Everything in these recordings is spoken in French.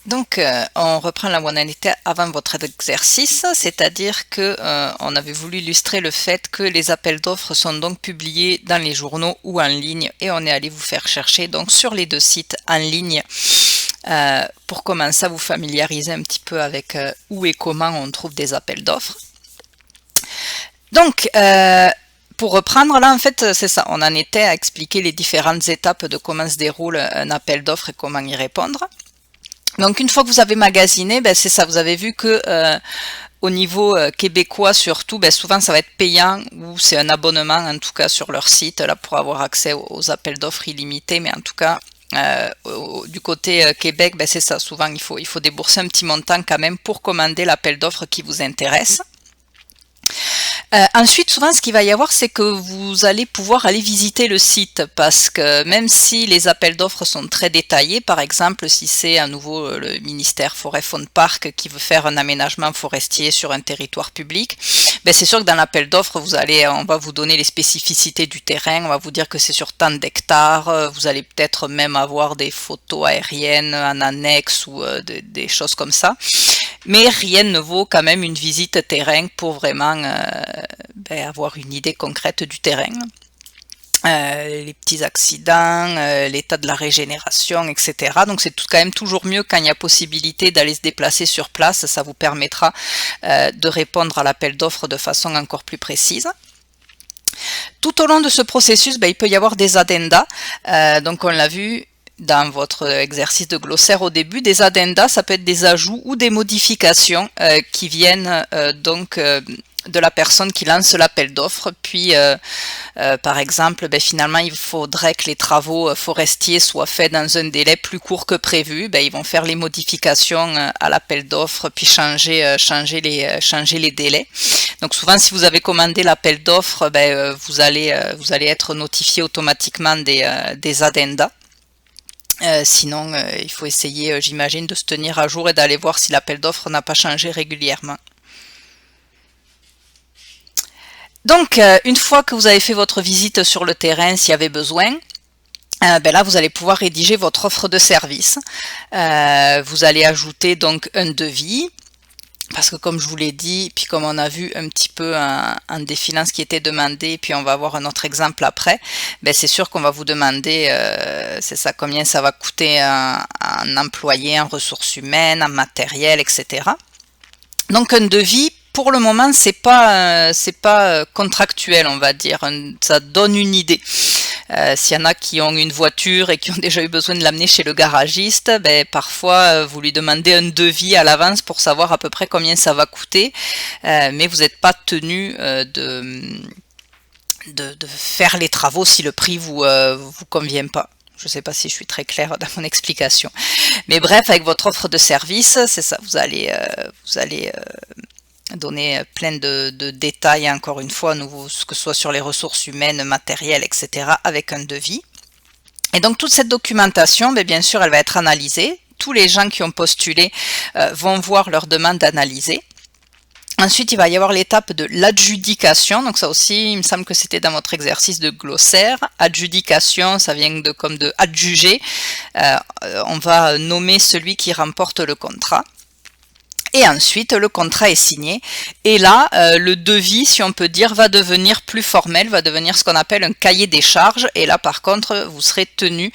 Donc, on reprend la modalité avant votre exercice, c'est-à-dire que on avait voulu illustrer le fait que les appels d'offres sont donc publiés dans les journaux ou en ligne, et on est allé vous faire chercher donc sur les deux sites en ligne pour commencer à vous familiariser un petit peu avec où et comment on trouve des appels d'offres. Donc, pour reprendre, là, en fait, c'est ça. On en était à expliquer les différentes étapes de comment se déroule un appel d'offres et comment y répondre. Donc une fois que vous avez magasiné, ben, c'est ça, vous avez vu que au niveau québécois surtout, ben, souvent ça va être payant ou c'est un abonnement en tout cas sur leur site là pour avoir accès aux appels d'offres illimités, mais en tout cas du côté Québec, ben, c'est ça, souvent il faut débourser un petit montant quand même pour commander l'appel d'offres qui vous intéresse. Ensuite, souvent, ce qu'il va y avoir, c'est que vous allez pouvoir aller visiter le site parce que même si les appels d'offres sont très détaillés, par exemple, si c'est à nouveau le ministère Forêt Faune Parc qui veut faire un aménagement forestier sur un territoire public, ben c'est sûr que dans l'appel d'offres, on va vous donner les spécificités du terrain, on va vous dire que c'est sur tant d'hectares, vous allez peut-être même avoir des photos aériennes en annexe ou des choses comme ça. Mais rien ne vaut quand même une visite terrain pour vraiment avoir une idée concrète du terrain. Les petits accidents, l'état de la régénération, etc. Donc c'est quand même toujours mieux quand il y a possibilité d'aller se déplacer sur place. Ça vous permettra de répondre à l'appel d'offres de façon encore plus précise. Tout au long de ce processus, il peut y avoir des addendas. Donc on l'a vu dans votre exercice de glossaire au début, des addendas, ça peut être des ajouts ou des modifications qui viennent donc de la personne qui lance l'appel d'offres. Puis, par exemple, finalement, il faudrait que les travaux forestiers soient faits dans un délai plus court que prévu. Ils vont faire les modifications à l'appel d'offres, puis changer les délais. Donc souvent, si vous avez commandé l'appel d'offres, vous allez être notifié automatiquement des addendas. Sinon, il faut essayer, j'imagine, de se tenir à jour et d'aller voir si l'appel d'offres n'a pas changé régulièrement. Donc, une fois que vous avez fait votre visite sur le terrain, s'il y avait besoin, là, vous allez pouvoir rédiger votre offre de service. Vous allez ajouter donc un devis. Parce que comme je vous l'ai dit, puis comme on a vu un petit peu en défilant ce qui était demandé, puis on va voir un autre exemple après, c'est sûr qu'on va vous demander, c'est ça, combien ça va coûter un employé, en ressources humaines, en matériel, etc. Donc un devis, pour le moment, c'est pas contractuel, on va dire, ça donne une idée. S'il y en a qui ont une voiture et qui ont déjà eu besoin de l'amener chez le garagiste, parfois vous lui demandez un devis à l'avance pour savoir à peu près combien ça va coûter, mais vous n'êtes pas tenu de faire les travaux si le prix vous convient pas. Je ne sais pas si je suis très claire dans mon explication. Mais bref, avec votre offre de service, c'est ça, vous allez donner plein de détails, encore une fois, que ce soit sur les ressources humaines, matérielles, etc., avec un devis. Et donc toute cette documentation, bien sûr, elle va être analysée. Tous les gens qui ont postulé vont voir leur demande analysée. Ensuite, il va y avoir l'étape de l'adjudication. Donc ça aussi, il me semble que c'était dans votre exercice de glossaire. Adjudication, ça vient de adjuger. On va nommer celui qui remporte le contrat. Et ensuite, le contrat est signé. Et là, le devis, si on peut dire, va devenir plus formel, va devenir ce qu'on appelle un cahier des charges. Et là, par contre, vous serez tenu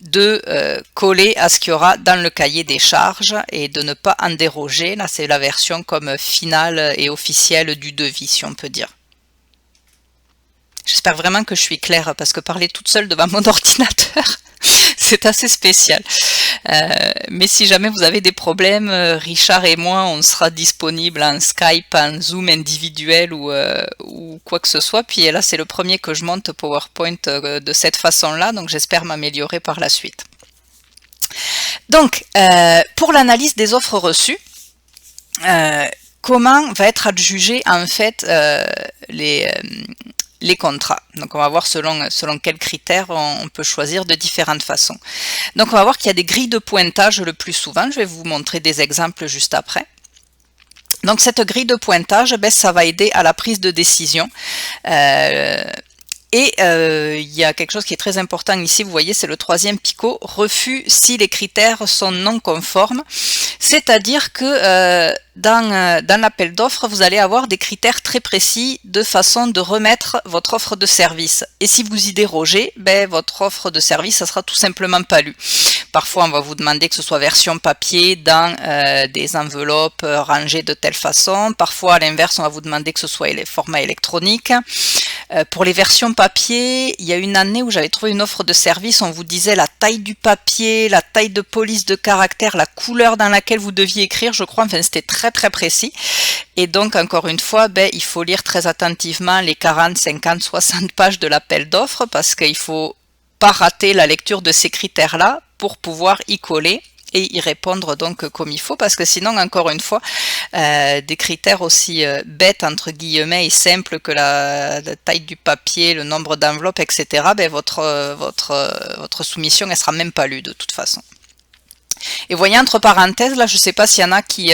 de coller à ce qu'il y aura dans le cahier des charges et de ne pas en déroger. Là, c'est la version comme finale et officielle du devis, si on peut dire. J'espère vraiment que je suis claire, parce que parler toute seule devant mon ordinateur, c'est assez spécial. Mais si jamais vous avez des problèmes, Richard et moi, on sera disponible en Skype, en Zoom individuel ou quoi que ce soit. Puis là, c'est le premier que je monte PowerPoint de cette façon-là, donc j'espère m'améliorer par la suite. Donc, pour l'analyse des offres reçues, comment va être adjugé en fait les contrats. Donc on va voir selon quels critères on peut choisir de différentes façons. Donc on va voir qu'il y a des grilles de pointage le plus souvent. Je vais vous montrer des exemples juste après. Donc cette grille de pointage, ça va aider à la prise de décision. Et il y a quelque chose qui est très important ici, vous voyez, c'est le troisième picot, refus si les critères sont non conformes. C'est-à-dire que dans l'appel d'offres, vous allez avoir des critères très précis de façon de remettre votre offre de service. Et si vous y dérogez, ben, votre offre de service, ça sera tout simplement pas lue. Parfois, on va vous demander que ce soit version papier dans des enveloppes rangées de telle façon. Parfois, à l'inverse, on va vous demander que ce soit les formats électroniques. Pour les versions papier, il y a une année où j'avais trouvé une offre de service, on vous disait la taille du papier, la taille de police de caractère, la couleur dans laquelle vous deviez écrire, je crois, enfin c'était très très précis. Et donc encore une fois, ben, il faut lire très attentivement les 40, 50, 60 pages de l'appel d'offres parce qu'il faut pas rater la lecture de ces critères-là pour pouvoir y coller et y répondre donc comme il faut, parce que sinon, encore une fois, des critères aussi bêtes, entre guillemets, et simples que la taille du papier, le nombre d'enveloppes, etc., ben votre soumission, elle sera même pas lue de toute façon. Et vous voyez, entre parenthèses, là, je ne sais pas s'il y en a qui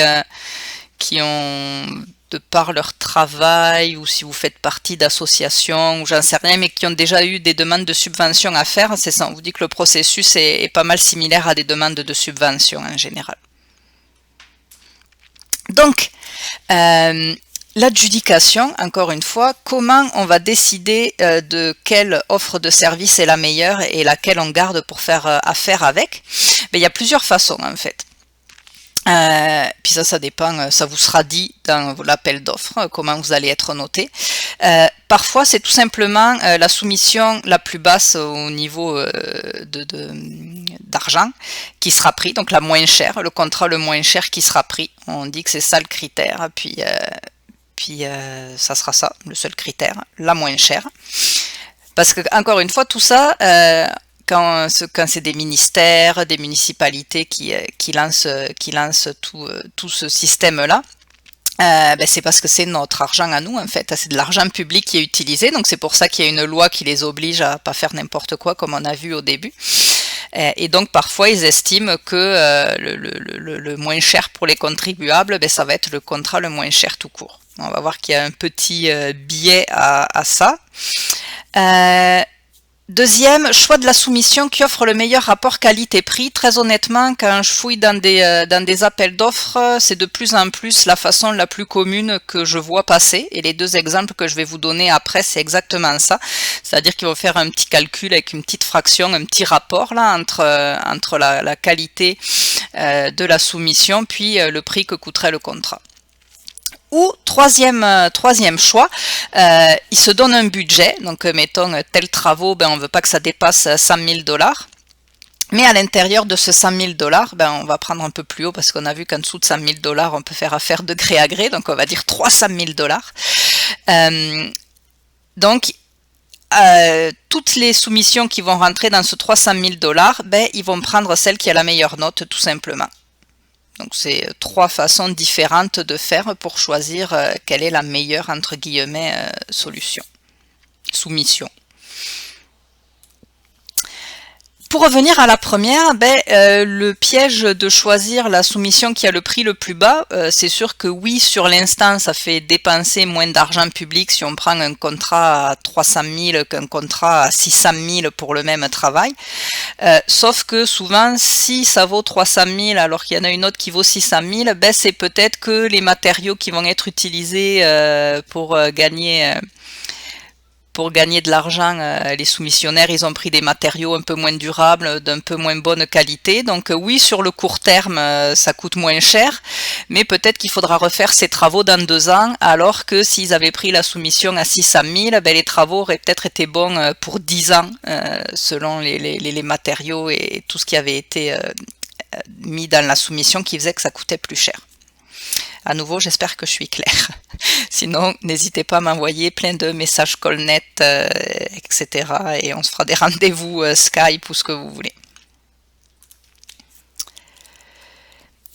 ont, de par leur travail, ou si vous faites partie d'associations, ou j'en sais rien, mais qui ont déjà eu des demandes de subvention à faire, c'est ça, on vous dit que le processus est pas mal similaire à des demandes de subvention en général. Donc, l'adjudication, encore une fois, comment on va décider de quelle offre de service est la meilleure et laquelle on garde pour faire affaire avec? Mais il y a plusieurs façons en fait. Puis ça dépend, ça vous sera dit dans l'appel d'offres, comment vous allez être noté. Parfois, c'est tout simplement la soumission la plus basse au niveau d'argent qui sera pris, donc la moins chère, le contrat le moins cher qui sera pris. On dit que c'est ça le critère, puis ça sera ça, le seul critère, la moins chère. Parce que, encore une fois, tout ça... quand c'est des ministères, des municipalités qui lancent tout ce système-là, ben c'est parce que c'est notre argent à nous, en fait. C'est de l'argent public qui est utilisé, donc c'est pour ça qu'il y a une loi qui les oblige à pas faire n'importe quoi, comme on a vu au début. Et donc, parfois, ils estiment que le moins cher pour les contribuables, ben, ça va être le contrat le moins cher tout court. On va voir qu'il y a un petit biais à ça. Deuxième, choix de la soumission qui offre le meilleur rapport qualité-prix. Très honnêtement, quand je fouille dans des appels d'offres, c'est de plus en plus la façon la plus commune que je vois passer. Et les deux exemples que je vais vous donner après, c'est exactement ça. C'est-à-dire qu'ils vont faire un petit calcul avec une petite fraction, un petit rapport là entre la qualité de la soumission puis le prix que coûterait le contrat. Ou troisième choix, il se donne un budget, donc mettons tels travaux, ben, on ne veut pas que ça dépasse 100 000 $. Mais à l'intérieur de ce 100 000 $, ben, on va prendre un peu plus haut parce qu'on a vu qu'en dessous de 100 000 $, on peut faire affaire de gré à gré, donc on va dire 300 000 $. Donc, toutes les soumissions qui vont rentrer dans ce 300 000 $, ben, ils vont prendre celle qui a la meilleure note, tout simplement. Donc c'est trois façons différentes de faire pour choisir quelle est la meilleure, entre guillemets, soumission. Pour revenir à la première, le piège de choisir la soumission qui a le prix le plus bas, c'est sûr que oui, sur l'instant, ça fait dépenser moins d'argent public si on prend un contrat à 300 000 qu'un contrat à 600 000 pour le même travail. Sauf que souvent, si ça vaut 300 000 alors qu'il y en a une autre qui vaut 600 000, c'est peut-être que les matériaux qui vont être utilisés pour gagner de l'argent, les soumissionnaires, ils ont pris des matériaux un peu moins durables, d'un peu moins bonne qualité. Donc oui, sur le court terme, ça coûte moins cher, mais peut-être qu'il faudra refaire ces travaux dans 2 ans, alors que s'ils avaient pris la soumission à 600 000, les travaux auraient peut-être été bons pour 10 ans, selon les matériaux et tout ce qui avait été mis dans la soumission qui faisait que ça coûtait plus cher. À nouveau, j'espère que je suis claire. Sinon, n'hésitez pas à m'envoyer plein de messages Callnet, etc. Et on se fera des rendez-vous Skype ou ce que vous voulez.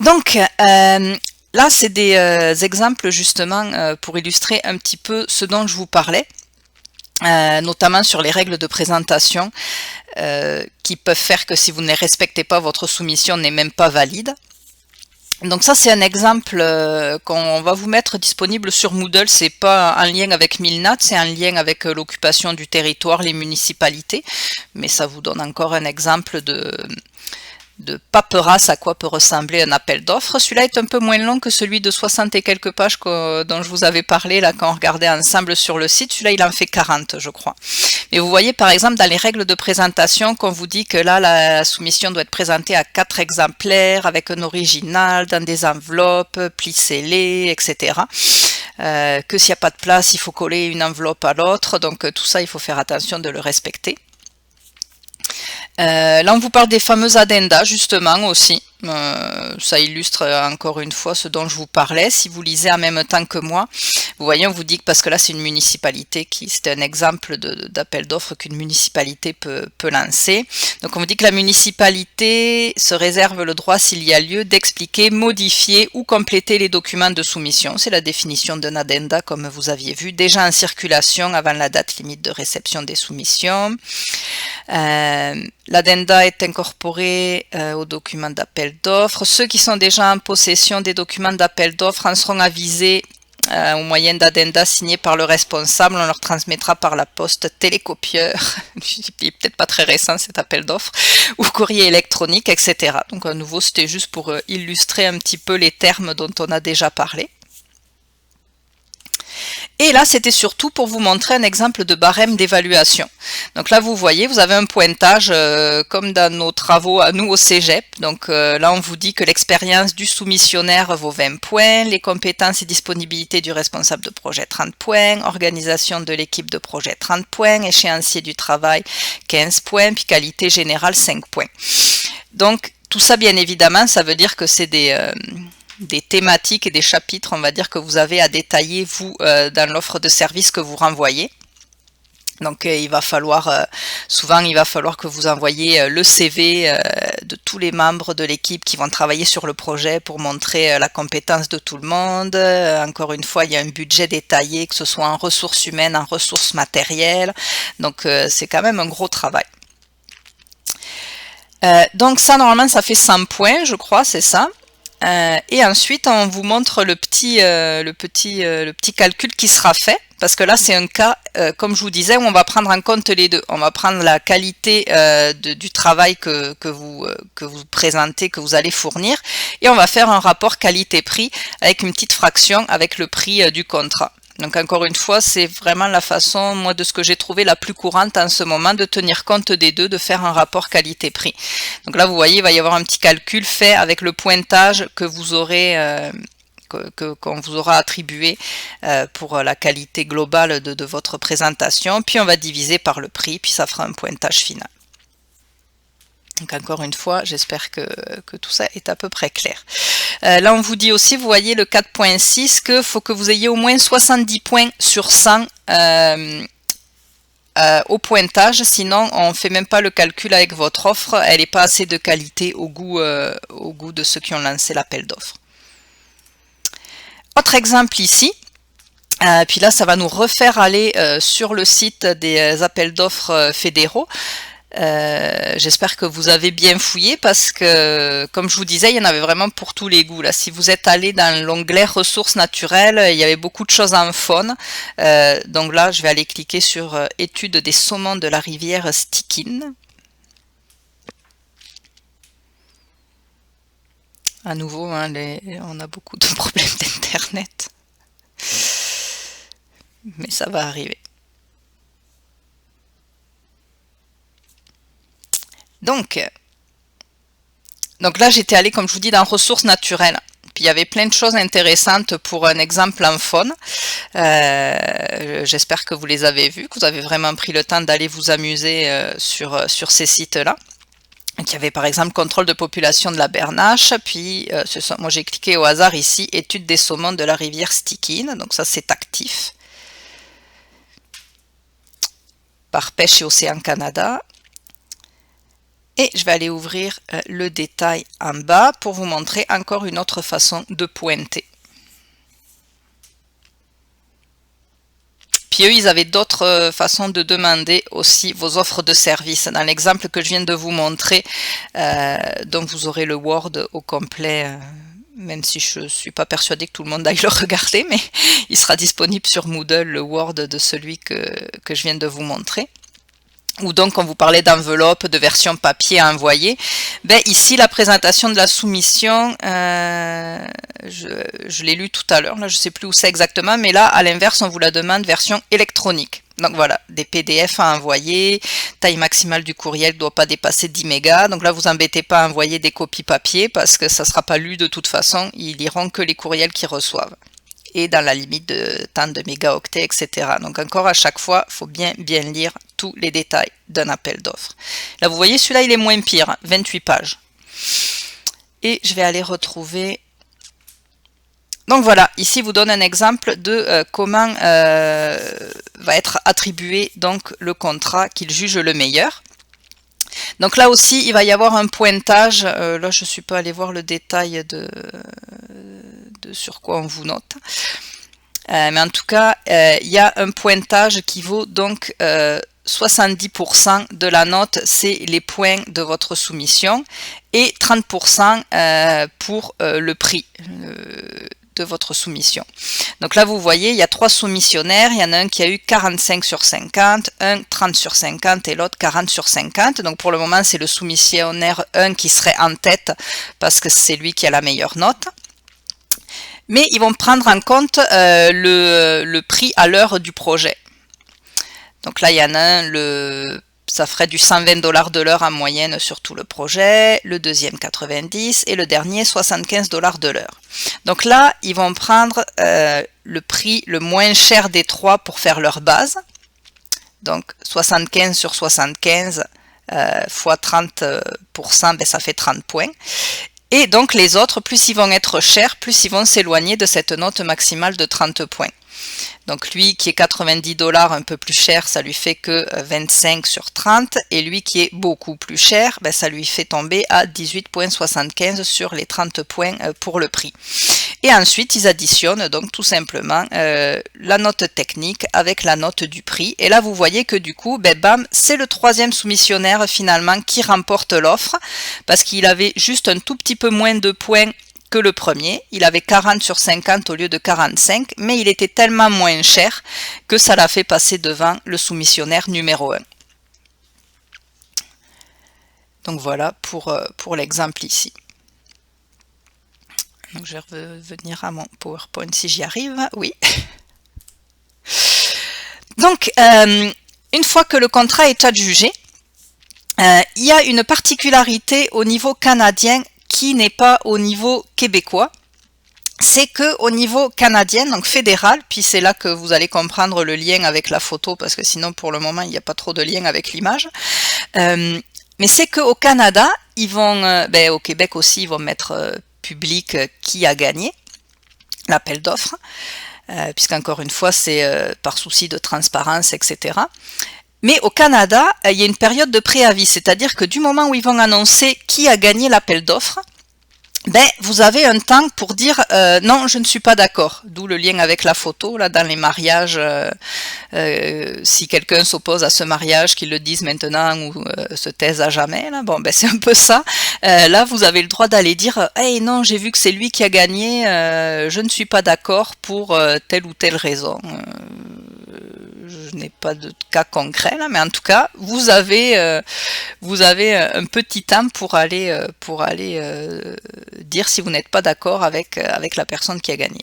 Donc, là, c'est des exemples justement pour illustrer un petit peu ce dont je vous parlais, notamment sur les règles de présentation qui peuvent faire que si vous ne les respectez pas, votre soumission n'est même pas valide. Donc ça, c'est un exemple qu'on va vous mettre disponible sur Moodle. C'est pas un lien avec Milnat, c'est un lien avec l'occupation du territoire, les municipalités. Mais ça vous donne encore un exemple de paperasse à quoi peut ressembler un appel d'offres. Celui-là est un peu moins long que celui de 60 et quelques pages dont je vous avais parlé là quand on regardait ensemble sur le site. Celui-là, il en fait 40, je crois. Mais vous voyez par exemple dans les règles de présentation qu'on vous dit que là, la soumission doit être présentée à 4 exemplaires avec un original, dans des enveloppes, plis scellés, etc. Que s'il n'y a pas de place, il faut coller une enveloppe à l'autre. Donc tout ça, il faut faire attention de le respecter. Là, on vous parle des fameux addendas, justement, aussi. Ça illustre encore une fois ce dont je vous parlais. Si vous lisez en même temps que moi, vous voyez, on vous dit que parce que là, c'est une municipalité c'est un exemple d'appel d'offres qu'une municipalité peut lancer. Donc, on vous dit que la municipalité se réserve le droit, s'il y a lieu, d'expliquer, modifier ou compléter les documents de soumission. C'est la définition d'un addenda, comme vous aviez vu, déjà en circulation avant la date limite de réception des soumissions. L'addenda est incorporé au document d'appel d'offres. Ceux qui sont déjà en possession des documents d'appel d'offres en seront avisés au moyen d'addenda signés par le responsable. On leur transmettra par la poste télécopieur, il n'est peut-être pas très récent cet appel d'offres, ou courrier électronique, etc. Donc à nouveau, c'était juste pour illustrer un petit peu les termes dont on a déjà parlé. Et là, c'était surtout pour vous montrer un exemple de barème d'évaluation. Donc là, vous voyez, vous avez un pointage comme dans nos travaux à nous au Cégep. Donc là, on vous dit que l'expérience du soumissionnaire vaut 20 points, les compétences et disponibilités du responsable de projet 30 points, organisation de l'équipe de projet 30 points, échéancier du travail 15 points, puis qualité générale 5 points. Donc tout ça, bien évidemment, ça veut dire que c'est des thématiques et des chapitres, on va dire, que vous avez à détailler, vous, dans l'offre de service que vous renvoyez. Donc il va falloir, souvent il va falloir que vous envoyiez le CV de tous les membres de l'équipe qui vont travailler sur le projet pour montrer la compétence de tout le monde. Encore une fois, il y a un budget détaillé, que ce soit en ressources humaines, en ressources matérielles. Donc c'est quand même un gros travail. Donc ça, normalement, ça fait 100 points, je crois, c'est ça. Et ensuite, on vous montre le petit calcul qui sera fait, parce que là, c'est un cas, comme je vous disais, où on va prendre en compte les deux. On va prendre la qualité du travail que vous présentez, que vous allez fournir, et on va faire un rapport qualité-prix avec une petite fraction avec le prix du contrat. Donc encore une fois, c'est vraiment la façon, moi, de ce que j'ai trouvé la plus courante en ce moment, de tenir compte des deux, de faire un rapport qualité-prix. Donc là, vous voyez, il va y avoir un petit calcul fait avec le pointage que vous aurez, qu'on vous aura attribué pour la qualité globale de votre présentation. Puis on va diviser par le prix, puis ça fera un pointage final. Donc encore une fois, j'espère que tout ça est à peu près clair. Là, on vous dit aussi, vous voyez le 4.6, qu'il faut que vous ayez au moins 70 points sur 100 au pointage, sinon on ne fait même pas le calcul avec votre offre, elle n'est pas assez de qualité au goût de ceux qui ont lancé l'appel d'offres. Autre exemple ici. Puis là, ça va nous refaire aller sur le site des appels d'offres fédéraux. J'espère que vous avez bien fouillé parce que, comme je vous disais, il y en avait vraiment pour tous les goûts. Là, si vous êtes allé dans l'onglet ressources naturelles, il y avait beaucoup de choses en faune. Donc là, je vais aller cliquer sur étude des saumons de la rivière Stikine. À nouveau, hein, on a beaucoup de problèmes d'internet, mais ça va arriver. Donc là, j'étais allée, comme je vous dis, dans ressources naturelles. Puis il y avait plein de choses intéressantes pour un exemple en faune. J'espère que vous les avez vues, que vous avez vraiment pris le temps d'aller vous amuser sur ces sites-là. Il y avait par exemple contrôle de population de la bernache, puis moi j'ai cliqué au hasard ici, étude des saumons de la rivière Stikine, donc ça c'est actif. Par Pêche et Océan Canada. Et je vais aller ouvrir le détail en bas pour vous montrer encore une autre façon de pointer. Puis eux, ils avaient d'autres façons de demander aussi vos offres de service. Dans l'exemple que je viens de vous montrer, donc vous aurez le Word au complet même si je ne suis pas persuadée que tout le monde aille le regarder, mais il sera disponible sur Moodle, le Word de celui que je viens de vous montrer. Ou donc, quand vous parlez d'enveloppe, de version papier à envoyer, ben ici, la présentation de la soumission, je l'ai lu tout à l'heure, là je ne sais plus où c'est exactement, mais là, à l'inverse, on vous la demande version électronique. Donc voilà, des PDF à envoyer, taille maximale du courriel ne doit pas dépasser 10 mégas. Donc là, vous embêtez pas à envoyer des copies papier parce que ça ne sera pas lu de toute façon, ils liront que les courriels qu'ils reçoivent. Et dans la limite de tant de mégaoctets, etc. Donc encore à chaque fois, il faut bien lire tous les détails d'un appel d'offres. Là, vous voyez, celui-là, il est moins pire, 28 pages. Et je vais aller retrouver... Donc voilà, ici, vous donne un exemple de comment va être attribué donc le contrat qu'il juge le meilleur. Donc là aussi, il va y avoir un pointage. Là, je ne suis pas allé voir le détail de sur quoi on vous note. Mais en tout cas, il y a un pointage qui vaut donc 70% de la note, c'est les points de votre soumission, et 30% pour le prix de votre soumission. Donc là, vous voyez, il y a 3 soumissionnaires, il y en a un qui a eu 45 sur 50, un 30 sur 50 et l'autre 40 sur 50. Donc pour le moment, c'est le soumissionnaire 1 qui serait en tête parce que c'est lui qui a la meilleure note. Mais ils vont prendre en compte le prix à l'heure du projet. Donc là, il y en a un, ça ferait du 120 $ de l'heure en moyenne sur tout le projet, le deuxième 90 et le dernier 75 $ de l'heure. Donc là, ils vont prendre le prix le moins cher des 3 pour faire leur base. Donc 75 sur 75 fois 30%, ben, ça fait 30 points. Et donc les autres, plus ils vont être chers, plus ils vont s'éloigner de cette note maximale de 30 points. Donc lui qui est 90 $, un peu plus cher, ça lui fait que 25 sur 30. Et lui qui est beaucoup plus cher, ben, ça lui fait tomber à 18,75 sur les 30 points pour le prix. Et ensuite, ils additionnent donc tout simplement la note technique avec la note du prix. Et là, vous voyez que du coup, ben, bam, c'est le 3e soumissionnaire finalement qui remporte l'offre parce qu'il avait juste un tout petit peu moins de points que le premier. Il avait 40 sur 50 au lieu de 45, mais il était tellement moins cher que ça l'a fait passer devant le soumissionnaire numéro 1. Donc voilà pour l'exemple ici. Donc je vais revenir à mon PowerPoint si j'y arrive. Oui. Donc, une fois que le contrat est adjugé, il y a une particularité au niveau canadien qui n'est pas au niveau québécois. C'est que au niveau canadien, donc fédéral, puis c'est là que vous allez comprendre le lien avec la photo, parce que sinon pour le moment il n'y a pas trop de lien avec l'image. Mais c'est qu'au Canada, ils vont, au Québec aussi, ils vont mettre public qui a gagné l'appel d'offres, puisqu'encore une fois c'est par souci de transparence, etc. Mais au Canada, il y a une période de préavis, c'est-à-dire que du moment où ils vont annoncer qui a gagné l'appel d'offres, ben, vous avez un temps pour dire non, je ne suis pas d'accord. D'où le lien avec la photo, là, dans les mariages, si quelqu'un s'oppose à ce mariage, qu'ils le disent maintenant ou se taisent à jamais, là, bon, ben, c'est un peu ça. Là, vous avez le droit d'aller dire hey, non, j'ai vu que c'est lui qui a gagné, je ne suis pas d'accord pour telle ou telle raison. Je n'ai pas de cas concret là, mais en tout cas, vous avez un petit temps pour aller dire si vous n'êtes pas d'accord avec la personne qui a gagné.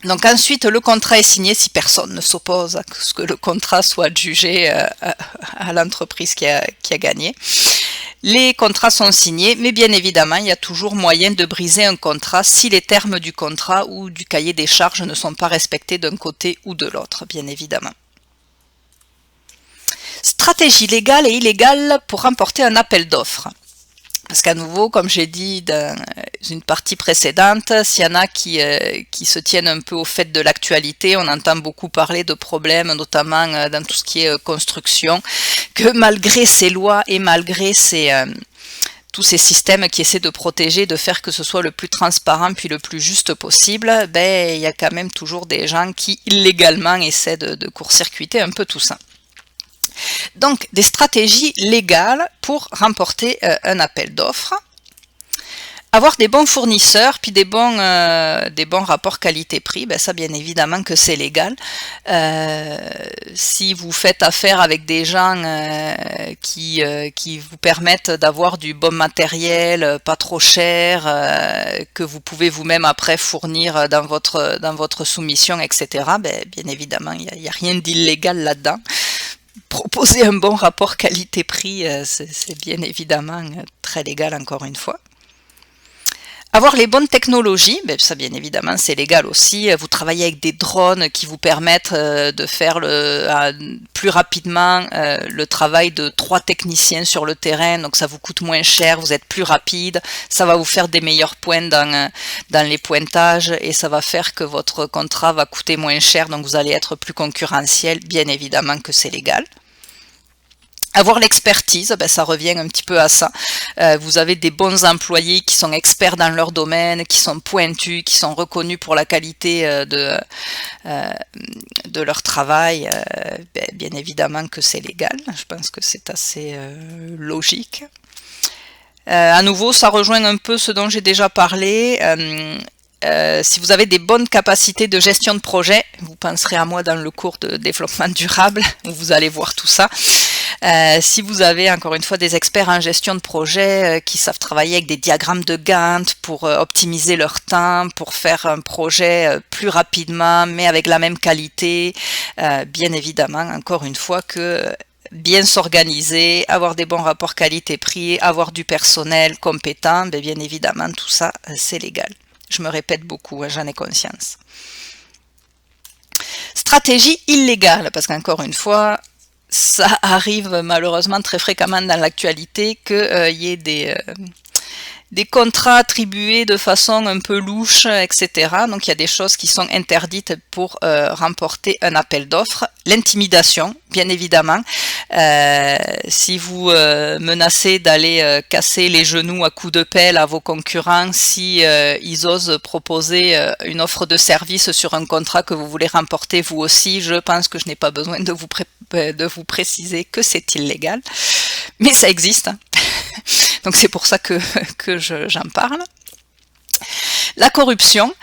Donc ensuite, le contrat est signé si personne ne s'oppose à ce que le contrat soit adjugé à l'entreprise qui a gagné. Les contrats sont signés, mais bien évidemment, il y a toujours moyen de briser un contrat si les termes du contrat ou du cahier des charges ne sont pas respectés d'un côté ou de l'autre, bien évidemment. Stratégie légale et illégale pour remporter un appel d'offres. Parce qu'à nouveau, comme j'ai dit dans une partie précédente, s'il y en a qui se tiennent un peu au fait de l'actualité, on entend beaucoup parler de problèmes, notamment dans tout ce qui est construction, que malgré ces lois et malgré tous ces systèmes qui essaient de protéger, de faire que ce soit le plus transparent puis le plus juste possible, ben, il y a quand même toujours des gens qui illégalement essaient de court-circuiter un peu tout ça. Donc, des stratégies légales pour remporter un appel d'offres. Avoir des bons fournisseurs, puis des bons rapports qualité-prix, ben ça bien évidemment que c'est légal. Si vous faites affaire avec des gens qui vous permettent d'avoir du bon matériel, pas trop cher, que vous pouvez vous-même après fournir dans votre soumission, etc., ben, bien évidemment, il n'y a rien d'illégal là-dedans. Proposer un bon rapport qualité-prix, c'est bien évidemment très légal encore une fois. Avoir les bonnes technologies, ben ça bien évidemment c'est légal aussi. Vous travaillez avec des drones qui vous permettent de faire plus rapidement le travail de 3 techniciens sur le terrain, donc ça vous coûte moins cher, vous êtes plus rapide, ça va vous faire des meilleurs points dans les pointages et ça va faire que votre contrat va coûter moins cher, donc vous allez être plus concurrentiel, bien évidemment que c'est légal. Avoir l'expertise, ben ça revient un petit peu à ça. Vous avez des bons employés qui sont experts dans leur domaine, qui sont pointus, qui sont reconnus pour la qualité de leur travail. Ben, bien évidemment que c'est légal. Je pense que c'est assez logique. À nouveau, ça rejoint un peu ce dont j'ai déjà parlé. Si vous avez des bonnes capacités de gestion de projet, vous penserez à moi dans le cours de développement durable, où vous allez voir tout ça. Si vous avez encore une fois des experts en gestion de projet qui savent travailler avec des diagrammes de Gantt pour optimiser leur temps, pour faire un projet plus rapidement mais avec la même qualité, bien évidemment encore une fois que bien s'organiser, avoir des bons rapports qualité-prix, avoir du personnel compétent, bien évidemment tout ça c'est légal. Je me répète beaucoup, j'en ai conscience. Stratégie illégale, parce qu'encore une fois, ça arrive malheureusement très fréquemment dans l'actualité qu'il y ait des contrats attribués de façon un peu louche, etc. Donc il y a des choses qui sont interdites pour remporter un appel d'offres. L'intimidation, bien évidemment. Si vous menacez d'aller casser les genoux à coups de pelle à vos concurrents, si ils osent proposer une offre de service sur un contrat que vous voulez remporter vous aussi, je pense que je n'ai pas besoin de vous préciser que c'est illégal. Mais ça existe, hein. Donc c'est pour ça que j'en parle. La corruption,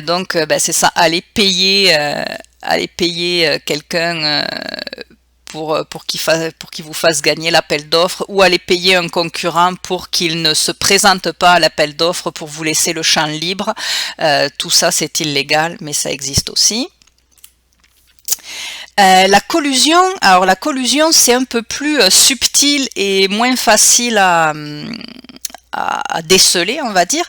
donc c'est ça, aller payer quelqu'un pour qu'il vous fasse gagner l'appel d'offres, ou aller payer un concurrent pour qu'il ne se présente pas à l'appel d'offres pour vous laisser le champ libre. Tout ça c'est illégal, mais ça existe aussi. La collusion, alors la collusion c'est un peu plus subtil et moins facile à déceler, on va dire,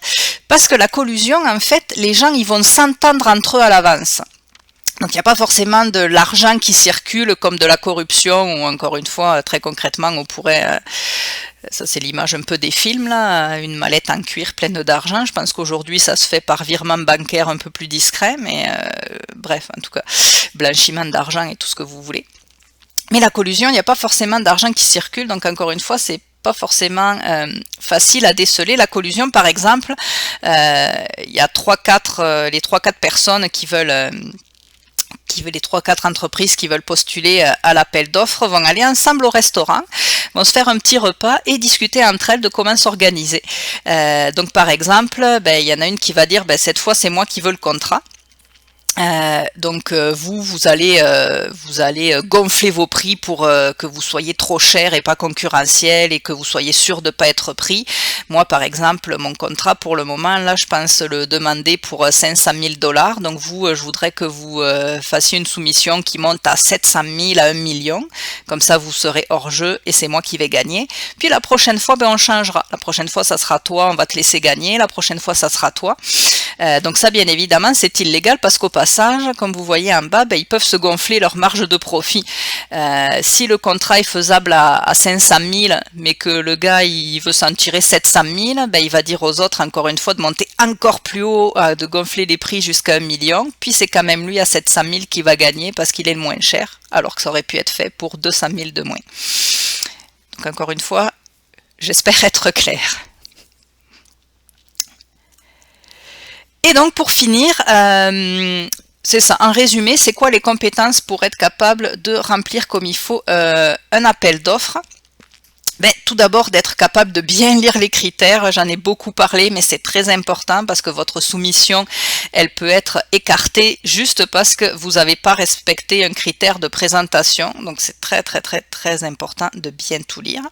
parce que la collusion, en fait, les gens ils vont s'entendre entre eux à l'avance. Donc il n'y a pas forcément de l'argent qui circule comme de la corruption, ou encore une fois, très concrètement, on pourrait... ça c'est l'image un peu des films, là, une mallette en cuir pleine d'argent. Je pense qu'aujourd'hui ça se fait par virement bancaire un peu plus discret, mais bref, en tout cas, blanchiment d'argent et tout ce que vous voulez. Mais la collusion, il n'y a pas forcément d'argent qui circule, donc encore une fois, c'est pas forcément facile à déceler. La collusion, par exemple, il y a les 3-4 personnes qui veulent... les 3-4 entreprises qui veulent postuler à l'appel d'offres vont aller ensemble au restaurant, vont se faire un petit repas et discuter entre elles de comment s'organiser. Donc par exemple, il y en a une qui va dire cette fois c'est moi qui veux le contrat. Donc vous allez gonfler vos prix pour que vous soyez trop cher et pas concurrentiel et que vous soyez sûr de pas être pris. Moi par exemple, mon contrat pour le moment là je pense le demander pour 500 000 $. Donc vous, je voudrais que vous fassiez une soumission qui monte à 700 000 à 1 million. Comme ça vous serez hors jeu et c'est moi qui vais gagner. Puis la prochaine fois on changera. La prochaine fois ça sera toi, on va te laisser gagner. La prochaine fois ça sera toi. Donc ça bien évidemment c'est illégal parce qu'au passage, comme vous voyez en bas, ils peuvent se gonfler leur marge de profit. Si le contrat est faisable à 500 000, mais que le gars il veut s'en tirer 700 000, il va dire aux autres encore une fois de monter encore plus haut, de gonfler les prix jusqu'à 1 million, puis c'est quand même lui à 700 000 qui va gagner parce qu'il est le moins cher, alors que ça aurait pu être fait pour 200 000 de moins. Donc encore une fois, j'espère être clair. Et donc pour finir, c'est ça, en résumé, c'est quoi les compétences pour être capable de remplir comme il faut un appel d'offres? Tout d'abord d'être capable de bien lire les critères, j'en ai beaucoup parlé, mais c'est très important parce que votre soumission, elle peut être écartée juste parce que vous n'avez pas respecté un critère de présentation, donc c'est très très très très important de bien tout lire.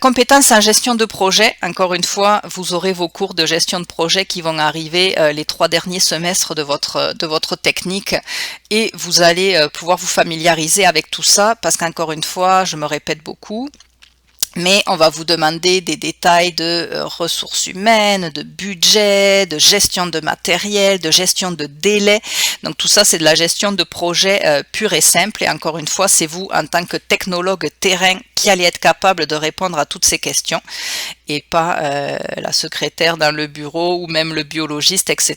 Compétences en gestion de projet, encore une fois, vous aurez vos cours de gestion de projet qui vont arriver les 3 derniers semestres de votre technique et vous allez pouvoir vous familiariser avec tout ça parce qu'encore une fois, je me répète beaucoup, mais on va vous demander des détails de ressources humaines, de budget, de gestion de matériel, de gestion de délai. Donc tout ça, c'est de la gestion de projet pure et simple. Et encore une fois, c'est vous, en tant que technologue terrain, qui allez être capable de répondre à toutes ces questions et pas la secrétaire dans le bureau ou même le biologiste, etc.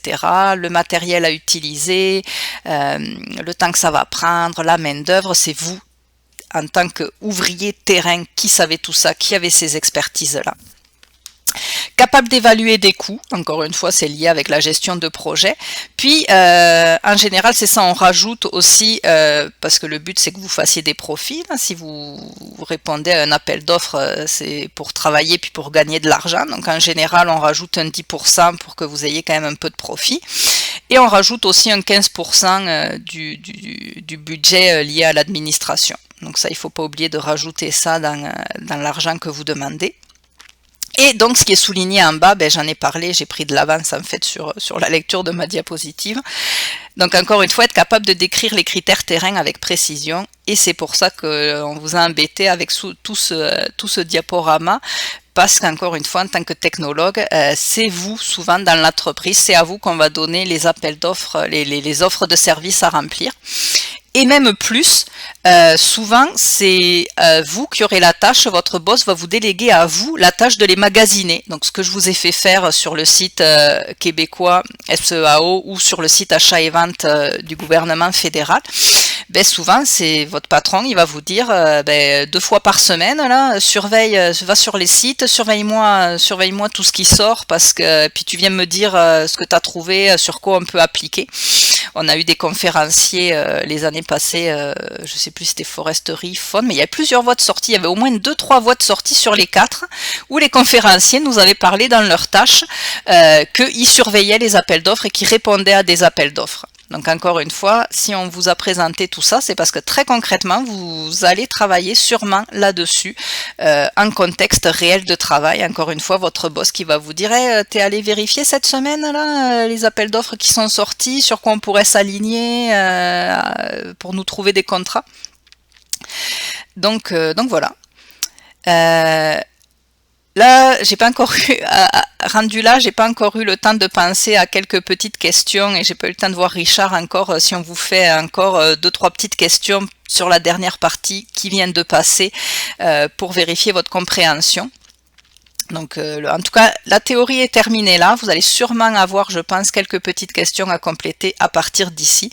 Le matériel à utiliser, le temps que ça va prendre, la main-d'œuvre, c'est vous, en tant qu'ouvrier terrain, qui savait tout ça, qui avait ces expertises-là. Capable d'évaluer des coûts, encore une fois c'est lié avec la gestion de projet. Puis en général c'est ça, on rajoute aussi, parce que le but c'est que vous fassiez des profits, hein. Si vous répondez à un appel d'offres, c'est pour travailler puis pour gagner de l'argent, donc en général on rajoute un 10% pour que vous ayez quand même un peu de profit. Et on rajoute aussi un 15% du budget lié à l'administration. Donc ça, il ne faut pas oublier de rajouter ça dans l'argent que vous demandez. Et donc, ce qui est souligné en bas, j'en ai parlé, j'ai pris de l'avance en fait sur la lecture de ma diapositive. Donc, encore une fois, être capable de décrire les critères terrain avec précision. Et c'est pour ça qu'on vous a embêté avec tout ce diaporama. Parce qu'encore une fois, en tant que technologue, c'est vous, souvent dans l'entreprise, c'est à vous qu'on va donner les appels d'offres, les offres de services à remplir. Et même plus, souvent, c'est vous qui aurez la tâche, votre boss va vous déléguer à vous la tâche de les magasiner. Donc, ce que je vous ai fait faire sur le site québécois SEAO ou sur le site achat et vente du gouvernement fédéral, souvent, c'est votre patron, il va vous dire 2 fois par semaine, là, va sur les sites, surveille-moi tout ce qui sort, parce que puis tu viens me dire ce que tu as trouvé, sur quoi on peut appliquer. On a eu des conférenciers les années passées, je sais plus si c'était foresterie, faune, mais il y a plusieurs voies de sortie, il y avait au moins 2-3 voies de sortie sur les 4, où les conférenciers nous avaient parlé dans leurs tâches qu'ils surveillaient les appels d'offres et qu'ils répondaient à des appels d'offres. Donc encore une fois, si on vous a présenté tout ça, c'est parce que très concrètement, vous allez travailler sûrement là-dessus, en contexte réel de travail. Encore une fois, votre boss qui va vous dire hey, « T'es allé vérifier cette semaine là les appels d'offres qui sont sortis, sur quoi on pourrait s'aligner pour nous trouver des contrats ?» Donc voilà. Là, j'ai pas encore eu, j'ai pas encore eu le temps de penser à quelques petites questions et j'ai pas eu le temps de voir Richard encore si on vous fait encore 2-3 petites questions sur la dernière partie qui vient de passer pour vérifier votre compréhension. Donc en tout cas, la théorie est terminée là. Vous allez sûrement avoir, je pense, quelques petites questions à compléter à partir d'ici.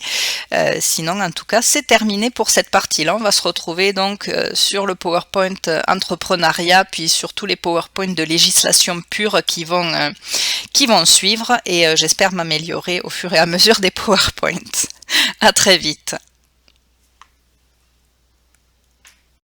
Sinon, en tout cas, c'est terminé pour cette partie-là. On va se retrouver donc sur le PowerPoint entrepreneuriat, puis sur tous les PowerPoint de législation pure qui vont suivre. Et j'espère m'améliorer au fur et à mesure des PowerPoints. À très vite.